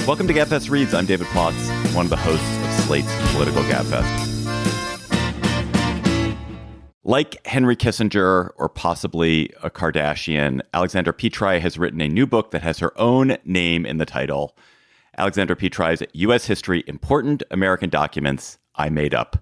Welcome to Gabfest Reads. I'm David Plotz, one of the hosts of Slate's Political Gabfest. Like Henry Kissinger or possibly a Kardashian, Alexandra Petri has written a new book that has her own name in the title. Alexandra Petri's U.S. History, Important American Documents I Made Up.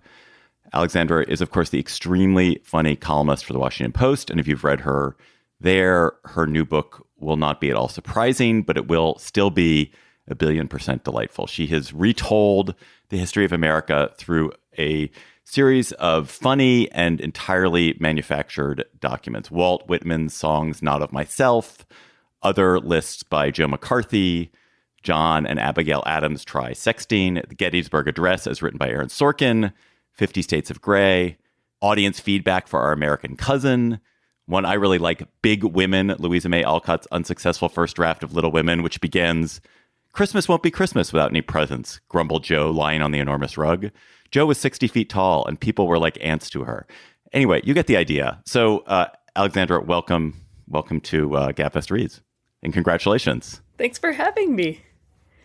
Alexandra is, of course, the extremely funny columnist for the Washington Post. And if you've read her there, her new book will not be at all surprising, but it will still be 1,000,000,000% delightful. She has retold the history of America through a series of funny and entirely manufactured documents. Walt Whitman's songs, Not of Myself, other lists by Joe McCarthy, John and Abigail Adams Try Sexting, the Gettysburg Address as written by Aaron Sorkin, 50 States of Grey, audience feedback for Our American Cousin, one I really like, Big Women, Louisa May Alcott's unsuccessful first draft of Little Women, which begins, Christmas won't be Christmas without any presents, grumbled Joe lying on the enormous rug. Joe was 60 feet tall and people were like ants to her. Anyway, you get the idea. So, Alexandra, welcome to Gabfest Reads and congratulations. Thanks for having me.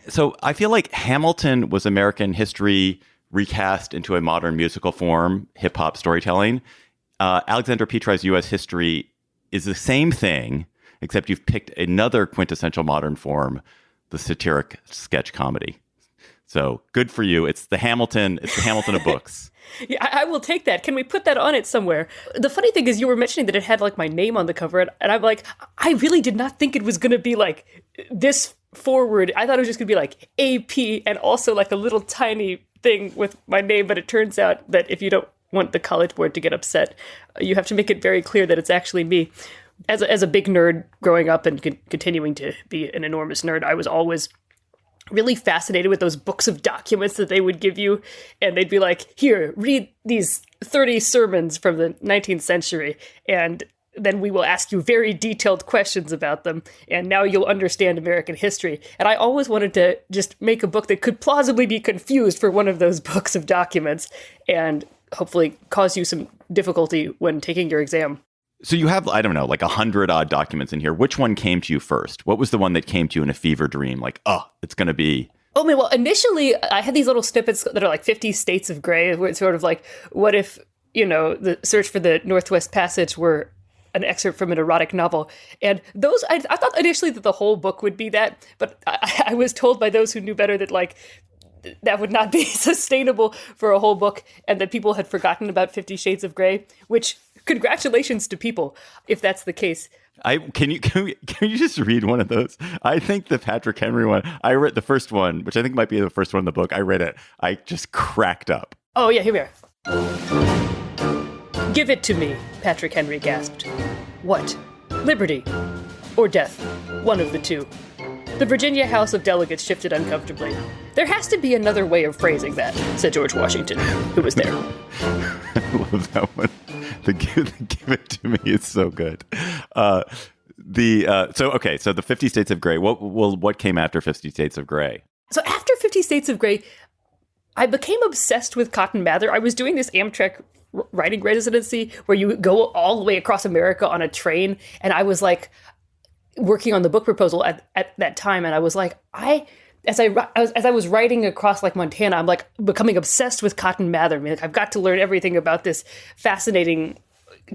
So I feel like Hamilton was American history recast into a modern musical form, hip hop storytelling. Alexandra Petri's U.S. history is the same thing, except you've picked another quintessential modern form, the satiric sketch comedy. So good for you. It's the Hamilton of books. Yeah, I will take that. Can we put that on it somewhere? The funny thing is you were mentioning that it had like my name on the cover, and I'm like, I really did not think it was going to be like this forward. I thought it was just going to be like AP and also like a little tiny thing with my name, but it turns out that if you don't want the College Board to get upset, you have to make it very clear that it's actually me. As a big nerd growing up and continuing to be an enormous nerd, I was always really fascinated with those books of documents that they would give you. And they'd be like, here, read these 30 sermons from the 19th century. And then we will ask you very detailed questions about them. And now you'll understand American history. And I always wanted to just make a book that could plausibly be confused for one of those books of documents and hopefully cause you some difficulty when taking your exam. So you have, I don't know, like 100 odd documents in here. Which one came to you first? What was the one that came to you in a fever dream? Like, oh, it's going to be... Oh, man, well, initially, I had these little snippets that are like 50 States of Grey, where it's sort of like, what if, the search for the Northwest Passage were an excerpt from an erotic novel? And those, I thought initially that the whole book would be that, but I was told by those who knew better that, like, that would not be sustainable for a whole book, and that people had forgotten about 50 Shades of Grey, which... Congratulations to people, if that's the case. Can you just read one of those? I think the Patrick Henry one, I read the first one, which I think might be the first one in the book. I read it. I just cracked up. Oh, yeah, here we are. Give it to me, Patrick Henry gasped. What? Liberty or death? One of the two. The Virginia House of Delegates shifted uncomfortably. There has to be another way of phrasing that, said George Washington, who was there. I love that one. The give it to me is so good. So the 50 States of Grey. What came after 50 States of Grey? So after 50 States of Grey, I became obsessed with Cotton Mather. I was doing this Amtrak writing residency where you go all the way across America on a train, and I was like working on the book proposal at that time, and I was like, as I was riding across like Montana, I'm like becoming obsessed with Cotton Mather. I mean, like, I've got to learn everything about this fascinating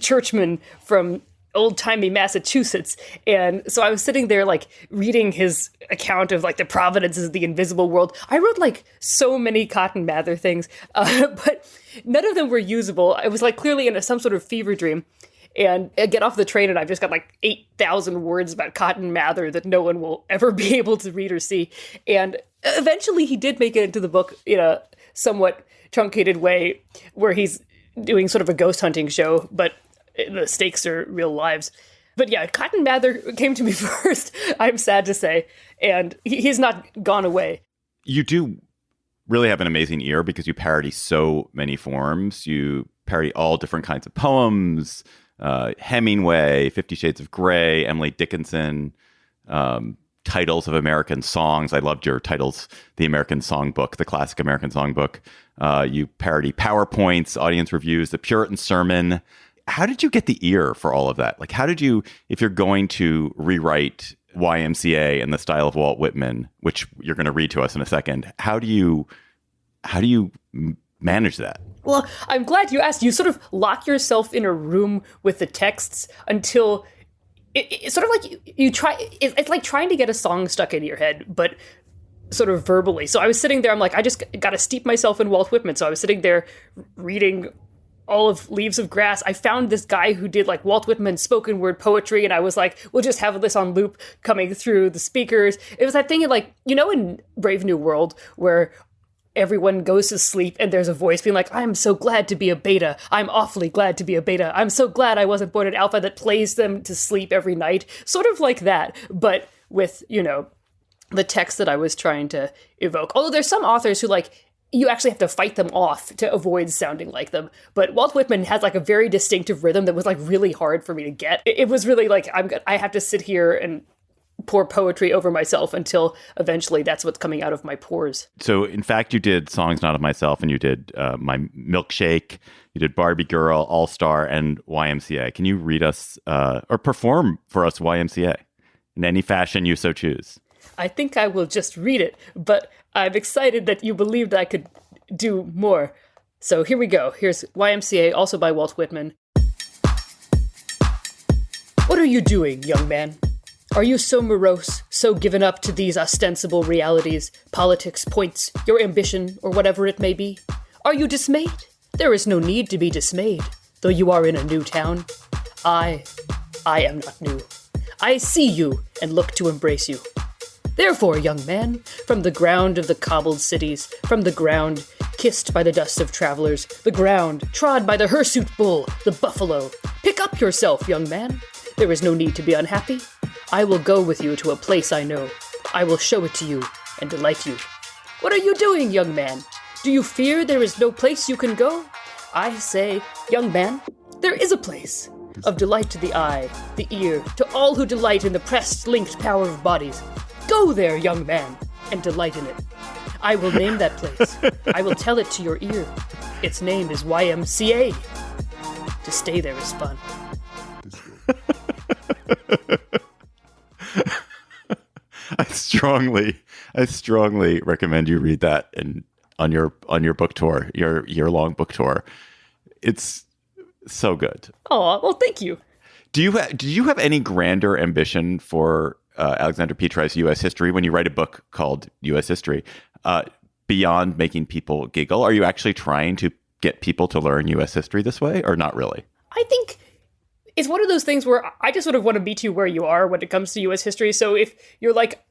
churchman from old-timey Massachusetts. And so I was sitting there like reading his account of like the providences of the invisible world. I wrote like so many Cotton Mather things, but none of them were usable. I was like clearly in some sort of fever dream. And I get off the train and I've just got like 8,000 words about Cotton Mather that no one will ever be able to read or see. And eventually he did make it into the book in a somewhat truncated way where he's doing sort of a ghost hunting show, but the stakes are real lives. But yeah, Cotton Mather came to me first, I'm sad to say, and he's not gone away. You do really have an amazing ear because you parody so many forms. You parody all different kinds of poems, Hemingway, 50 Shades of Grey, Emily Dickinson, titles of American songs. I loved your titles, the American Songbook, the classic American Songbook. You parody PowerPoints, audience reviews, the Puritan Sermon. How did you get the ear for all of that? Like, how did you, if you're going to rewrite YMCA in the style of Walt Whitman, which you're going to read to us in a second. How do you manage that? Well, I'm glad you asked. You sort of lock yourself in a room with the texts until it's sort of like you try. It's like trying to get a song stuck in your head, but sort of verbally. So I was sitting there. I'm like, I just got to steep myself in Walt Whitman. So I was sitting there reading all of Leaves of Grass. I found this guy who did like Walt Whitman spoken word poetry, and I was like, we'll just have this on loop coming through the speakers. It was that thing of like, in Brave New World where everyone goes to sleep and there's a voice being like, I'm so glad to be a beta. I'm awfully glad to be a beta. I'm so glad I wasn't born an alpha, that plays them to sleep every night. Sort of like that, but with, the text that I was trying to evoke. Although there's some authors who like, you actually have to fight them off to avoid sounding like them. But Walt Whitman has like a very distinctive rhythm that was like really hard for me to get. It was really like, I have to sit here and pour poetry over myself until eventually that's what's coming out of my pores. So, in fact, you did Songs Not of Myself, and you did My Milkshake, you did Barbie Girl, All Star, and YMCA. Can you read us or perform for us YMCA in any fashion you so choose? I think I will just read it, but I'm excited that you believed I could do more. So here we go. Here's YMCA, also by Walt Whitman. What are you doing, young man? Are you so morose, so given up to these ostensible realities, politics, points, your ambition, or whatever it may be? Are you dismayed? There is no need to be dismayed, though you are in a new town. I am not new. I see you and look to embrace you. Therefore, young man, from the ground of the cobbled cities, from the ground kissed by the dust of travelers, the ground trod by the hirsute bull, the buffalo, pick up yourself, young man. There is no need to be unhappy. I will go with you to a place I know. I will show it to you and delight you. What are you doing, young man? Do you fear there is no place you can go? I say, young man, there is a place of delight to the eye, the ear, to all who delight in the pressed, linked power of bodies. Go there, young man, and delight in it. I will name that place. I will tell it to your ear. Its name is YMCA. To stay there is fun. I strongly recommend you read that on your book tour, your year-long book tour. It's so good. Oh, well, thank you. Do you have any grander ambition for Alexandra Petri's U.S. history when you write a book called U.S. History? Beyond making people giggle, are you actually trying to get people to learn U.S. history this way, or not really? I think it's one of those things where I just sort of want to meet you where you are when it comes to U.S. history. So if you're like,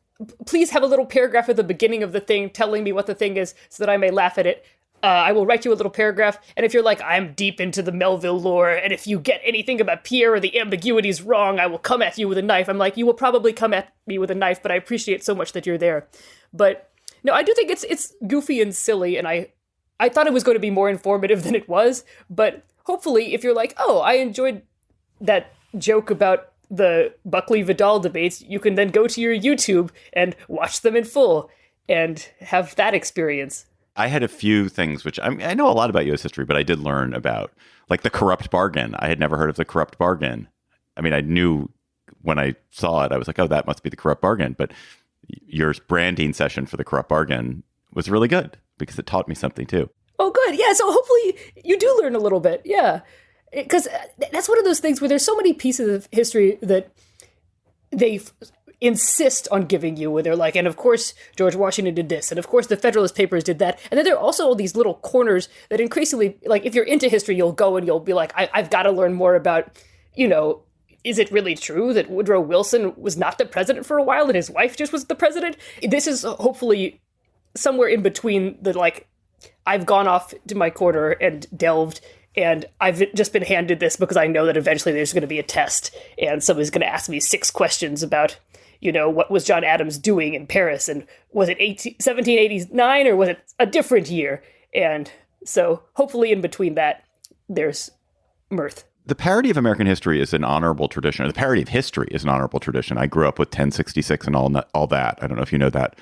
please have a little paragraph at the beginning of the thing telling me what the thing is so that I may laugh at it, I will write you a little paragraph. And if you're like, I'm deep into the Melville lore, and if you get anything about Pierre or the ambiguities wrong, I will come at you with a knife. I'm like, you will probably come at me with a knife, but I appreciate so much that you're there. But no, I do think it's goofy and silly, and I thought it was going to be more informative than it was. But hopefully, if you're like, oh, I enjoyed that joke about the Buckley-Vidal debates, you can then go to your YouTube and watch them in full and have that experience. I had a few things which I know a lot about U.S. history, but I did learn about, like, the corrupt bargain. I had never heard of the corrupt bargain. I mean, I knew when I saw it, I was like, oh, that must be the corrupt bargain. But your branding session for the corrupt bargain was really good because it taught me something too. Oh, good. Yeah. So hopefully you do learn a little bit. Yeah. Because that's one of those things where there's so many pieces of history that they insist on giving you, where they're like, and of course George Washington did this, and of course the Federalist Papers did that, and then there are also all these little corners that increasingly, like, if you're into history, you'll go and you'll be like, I've got to learn more about, is it really true that Woodrow Wilson was not the president for a while and his wife just was the president? This is hopefully somewhere in between the, like, I've gone off to my corner and delved, and I've just been handed this because I know that eventually there's going to be a test, and somebody's going to ask me 6 questions about, what was John Adams doing in Paris, and was it 1789 or was it a different year? And so hopefully in between that, there's mirth. The parody of American history is an honorable tradition, or the parody of history is an honorable tradition. I grew up with 1066 and all that. I don't know if you know that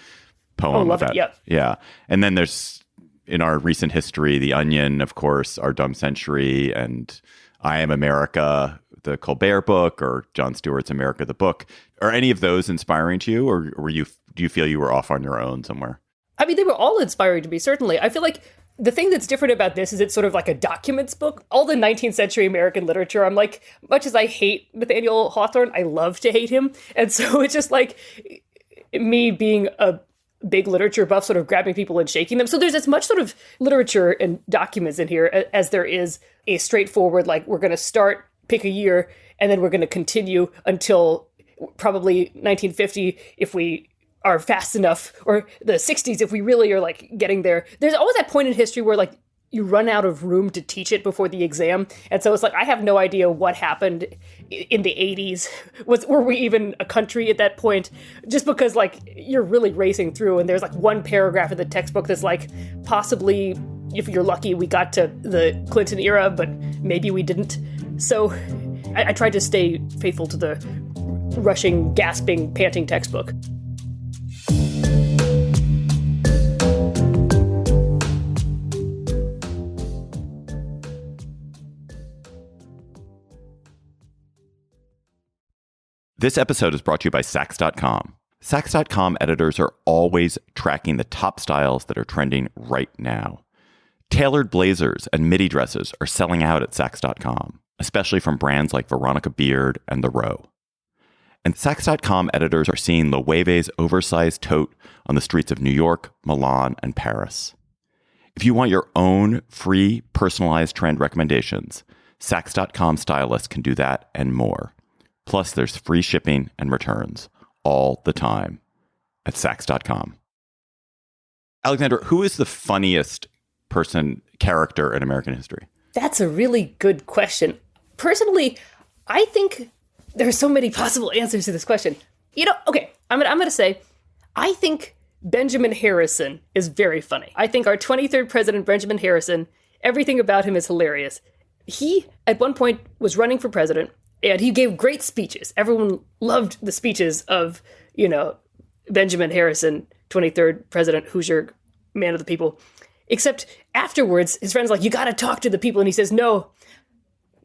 poem. Oh, love that. It, yep. Yeah. And then there's, in our recent history, The Onion, of course, Our Dumb Century, and I Am America, the Colbert book or Jon Stewart's America the Book. Are any of those inspiring to you, or do you feel you were off on your own somewhere? I mean, they were all inspiring to me, certainly. I feel like the thing that's different about this is it's sort of like a documents book. All the 19th century American literature, I'm like, much as I hate Nathaniel Hawthorne, I love to hate him. And so it's just like me being a big literature buff, sort of grabbing people and shaking them. So there's as much sort of literature and documents in here as there is a straightforward, like, we're going to start, pick a year, and then we're going to continue until probably 1950 if we are fast enough, or the 60s if we really are like getting there. There's always that point in history where like you run out of room to teach it before the exam. And so it's like, I have no idea what happened in the 80s. Were we even a country at that point? Just because like you're really racing through, and there's like one paragraph in the textbook that's like, possibly, if you're lucky, we got to the Clinton era, but maybe we didn't. So I tried to stay faithful to the rushing, gasping, panting textbook. This episode is brought to you by Saks.com. Saks.com editors are always tracking the top styles that are trending right now. Tailored blazers and midi dresses are selling out at Saks.com, especially from brands like Veronica Beard and The Row. And Saks.com editors are seeing Loewe's oversized tote on the streets of New York, Milan, and Paris. If you want your own free personalized trend recommendations, Saks.com stylists can do that and more. Plus, there's free shipping and returns all the time at Saks.com. Alexandra, who is the funniest character in American history? That's a really good question. Personally, I think there are so many possible answers to this question. Okay, I'm gonna say, I think Benjamin Harrison is very funny. I think our 23rd president, Benjamin Harrison, everything about him is hilarious. He, at one point, was running for president, and he gave great speeches. Everyone loved the speeches of, Benjamin Harrison, 23rd president, Hoosier, man of the people. Except afterwards, his friend's like, you got to talk to the people. And he says, no,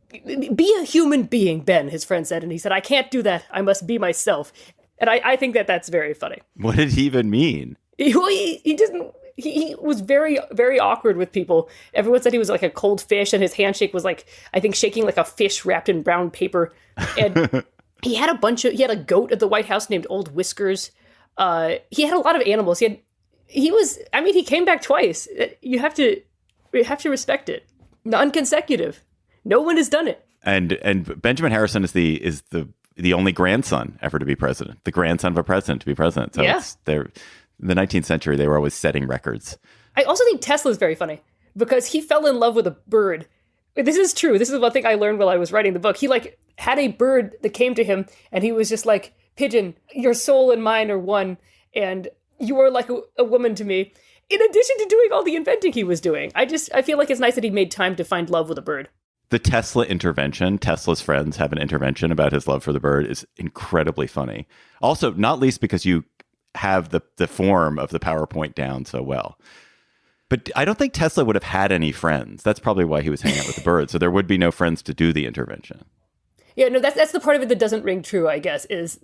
be a human being, Ben, his friend said. And he said, I can't do that. I must be myself. And I think that that's very funny. What did he even mean? He was very, very awkward with people. Everyone said he was like a cold fish, and his handshake was like, I think, shaking like a fish wrapped in brown paper. And he had a goat at the White House named Old Whiskers. He had a lot of animals. He came back twice. You have to respect it. Non-consecutive. No one has done it. And Benjamin Harrison is the only grandson ever to be president. The grandson of a president to be president. So yeah. In the 19th century, they were always setting records. I also think Tesla's very funny because he fell in love with a bird. This is true. This is one thing I learned while I was writing the book. He had a bird that came to him, and he was just like, pigeon, your soul and mine are one, and you are like a woman to me. In addition to doing all the inventing he was doing, I feel like it's nice that he made time to find love with a bird. The Tesla intervention, Tesla's friends have an intervention about his love for the bird, is incredibly funny. Also, not least because you have the form of the PowerPoint down so well. But I don't think Tesla would have had any friends. That's probably why he was hanging out with the bird. So there would be no friends to do the intervention. Yeah, no, that's the part of it that doesn't ring true, I guess, is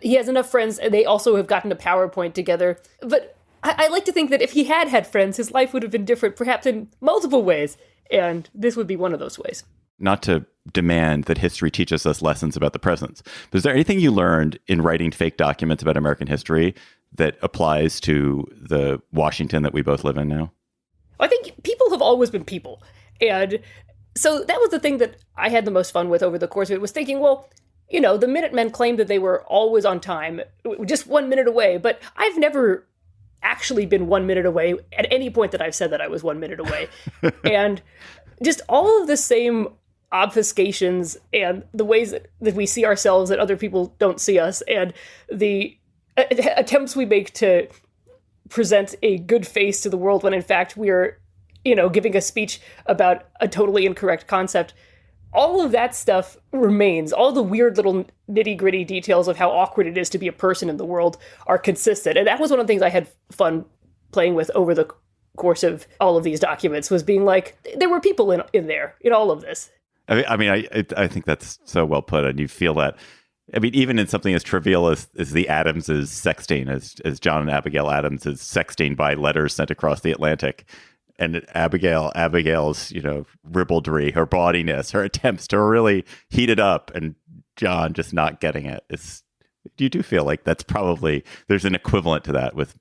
he has enough friends, and they also have gotten a PowerPoint together. But I like to think that if he had friends, his life would have been different, perhaps in multiple ways. And this would be one of those ways. Not to demand that history teaches us lessons about the present, but is there anything you learned in writing fake documents about American history that applies to the Washington that we both live in now? I think people have always been people. And so that was the thing that I had the most fun with over the course of it, was thinking, well, the Minutemen claimed that they were always on time, just 1 minute away. But I've never actually been 1 minute away at any point that I've said that I was 1 minute away. And just all of the same obfuscations and the ways that we see ourselves that other people don't see us, and the attempts we make to present a good face to the world when in fact we're, giving a speech about a totally incorrect concept. All of that stuff remains. All the weird little nitty-gritty details of how awkward it is to be a person in the world are consistent. And that was one of the things I had fun playing with over the course of all of these documents, was being like, there were people in there in all of this. I think that's so well put, and you feel that. I mean, even in something as trivial as the Adamses sexting, as John and Abigail Adams is sexting by letters sent across the Atlantic, and Abigail's ribaldry, her bawdiness, her attempts to really heat it up, and John just not getting it. You do feel like that's probably there's an equivalent to that with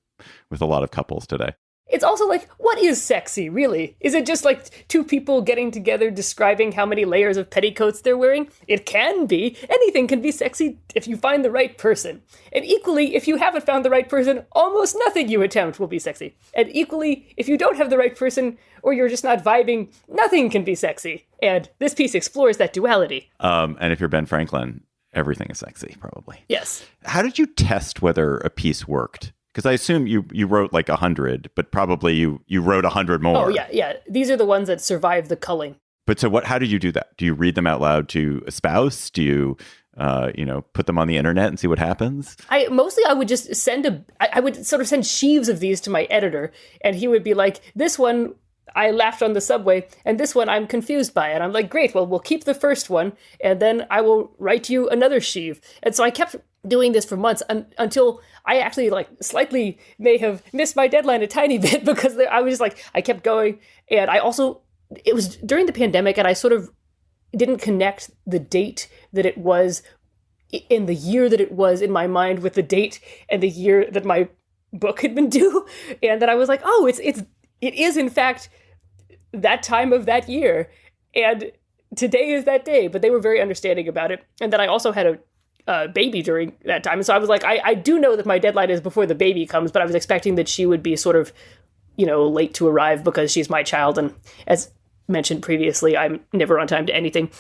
a lot of couples today. It's also like, what is sexy, really? Is it just like two people getting together describing how many layers of petticoats they're wearing? It can be. Anything can be sexy if you find the right person. And equally, if you haven't found the right person, almost nothing you attempt will be sexy. And equally, if you don't have the right person, or you're just not vibing, nothing can be sexy. And this piece explores that duality. And if you're Ben Franklin, everything is sexy, probably. Yes. How did you test whether a piece worked? Because I assume you wrote like 100, but probably you wrote 100 more. Oh, yeah. These are the ones that survive the culling. But so how did you do that? Do you read them out loud to a spouse? Do you, put them on the internet and see what happens? I would just I would sort of send sheaves of these to my editor, and he would be like, this one I laughed on the subway, and this one I'm confused by. And I'm like, great, well, we'll keep the first one, and then I will write you another sheave. And so I kept doing this for months until I actually slightly may have missed my deadline a tiny bit, because I was just I kept going. And it was during the pandemic, and I sort of didn't connect the date that it was in the year that it was in my mind with the date and the year that my book had been due. And then I was like, oh, it is in fact that time of that year. And today is that day. But they were very understanding about it. And then I also had a baby during that time. And so I was like, I do know that my deadline is before the baby comes, but I was expecting that she would be sort of, late to arrive because she's my child. And as mentioned previously, I'm never on time to anything.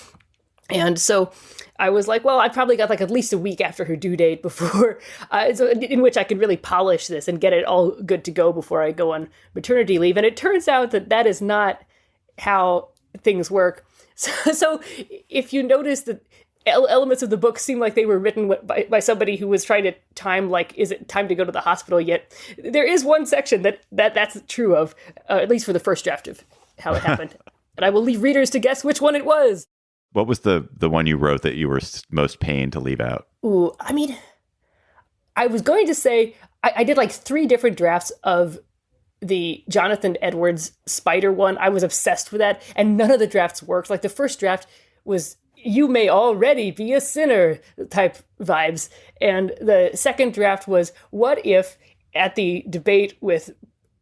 And so I was like, well, I probably got at least a week after her due date before, in which I could really polish this and get it all good to go before I go on maternity leave. And it turns out that is not how things work. So if you notice that elements of the book seem like they were written by somebody who was trying to time, is it time to go to the hospital yet? There is one section that's true of, at least for the first draft of how it happened. And I will leave readers to guess which one it was. What was the one you wrote that you were most pained to leave out? Ooh, I mean, I was going to say, I did 3 different drafts of the Jonathan Edwards spider one. I was obsessed with that, and none of the drafts worked. The first draft was, you may already be a sinner type vibes. And the second draft was, what if at the debate with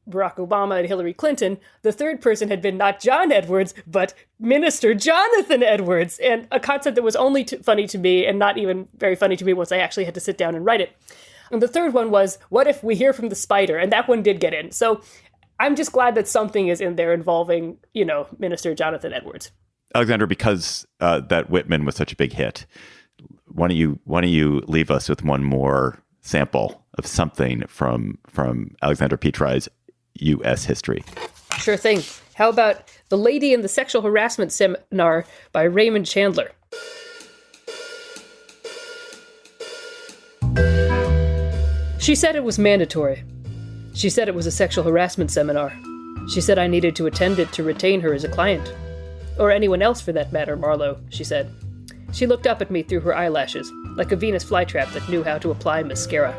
Barack Obama and Hillary Clinton, the third person had been not John Edwards, but Minister Jonathan Edwards, and a concept that was only funny to me and not even very funny to me once I actually had to sit down and write it. And the third one was, what if we hear from the spider? And that one did get in. So I'm just glad that something is in there involving, Minister Jonathan Edwards. Alexandra, because that Whitman was such a big hit, why don't you leave us with one more sample of something from Alexandra Petri's U.S. history? Sure thing. How about The Lady in the Sexual Harassment Seminar by Raymond Chandler? She said it was mandatory. She said it was a sexual harassment seminar. She said I needed to attend it to retain her as a client. Or anyone else for that matter, Marlowe, she said. She looked up at me through her eyelashes, like a Venus flytrap that knew how to apply mascara.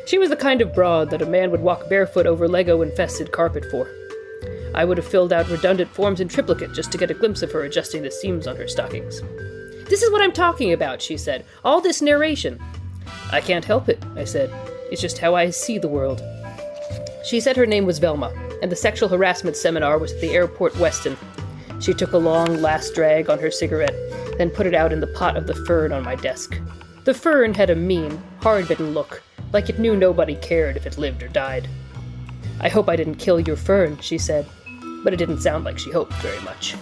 She was the kind of broad that a man would walk barefoot over Lego-infested carpet for. I would have filled out redundant forms in triplicate just to get a glimpse of her adjusting the seams on her stockings. This is what I'm talking about, she said. All this narration. I can't help it, I said. It's just how I see the world. She said her name was Velma, and the sexual harassment seminar was at the airport Weston. She took a long last drag on her cigarette, then put it out in the pot of the fern on my desk. The fern had a mean, hard-bitten look, like it knew nobody cared if it lived or died. I hope I didn't kill your fern, she said, but it didn't sound like she hoped very much.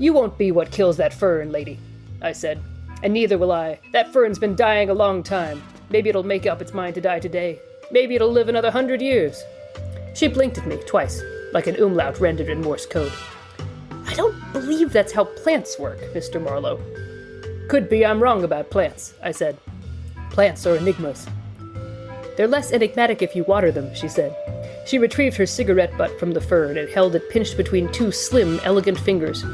You won't be what kills that fern, lady, I said, and neither will I. That fern's been dying a long time. Maybe it'll make up its mind to die today. Maybe it'll live another 100 years. She blinked at me twice, like an umlaut rendered in Morse code. I don't believe that's how plants work, Mr. Marlowe. Could be I'm wrong about plants, I said. Plants are enigmas. They're less enigmatic if you water them, she said. She retrieved her cigarette butt from the fern and held it pinched between 2 slim, elegant fingers.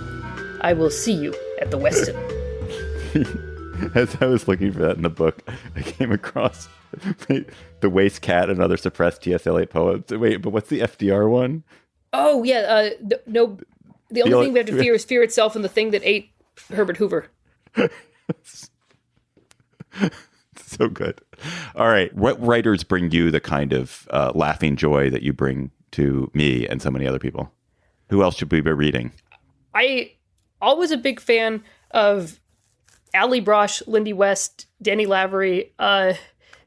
I will see you at the Westin. As I was looking for that in the book, I came across The Waste Cat and Other Suppressed T.S. Eliot Poems. Wait, but what's the FDR one? Oh, yeah. No, the only thing we have to fear is fear itself and the thing that ate Herbert Hoover. So good. All right. What writers bring you the kind of laughing joy that you bring to me and so many other people? Who else should we be reading? I always a big fan of Ali Brosh, Lindy West, Danny Lavery, and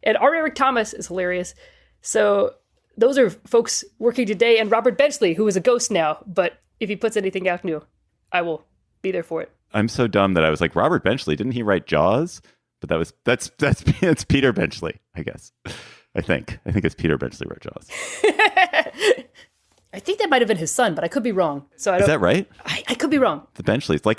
R. Eric Thomas is hilarious. So those are folks working today, and Robert Benchley, who is a ghost now, but if he puts anything out new, I will be there for it. I'm so dumb that I was like, Robert Benchley, didn't he write Jaws? But that's Peter Benchley, I guess. I think it's Peter Benchley wrote Jaws. I think that might have been his son, but I could be wrong. Is that right? I could be wrong. The Benchleys, like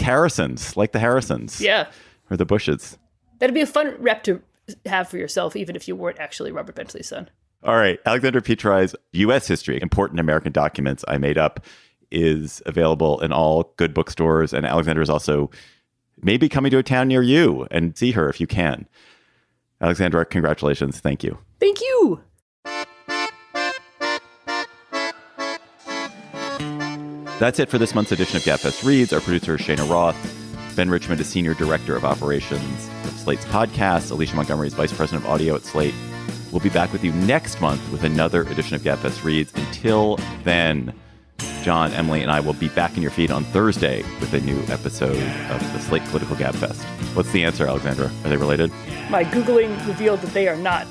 the Harrisons. Yeah. Or the Bushes. That'd be a fun rep to have for yourself, even if you weren't actually Robert Benchley's son. All right. Alexandra Petri's U.S. History, Important American Documents I Made Up, is available in all good bookstores. And Alexandra is also maybe coming to a town near you, and see her if you can. Alexandra, congratulations. Thank you. Thank you. That's it for this month's edition of Gabfest Reads. Our producer is Cheyna Roth. Ben Richmond is Senior Director of Operations of Slate's podcast. Alicia Montgomery is Vice President of Audio at Slate. We'll be back with you next month with another edition of Gabfest Reads. Until then, John, Emily, and I will be back in your feed on Thursday with a new episode of the Slate Political Gabfest. What's the answer, Alexandra? Are they related? My Googling revealed that they are not.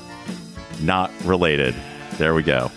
Not related. There we go.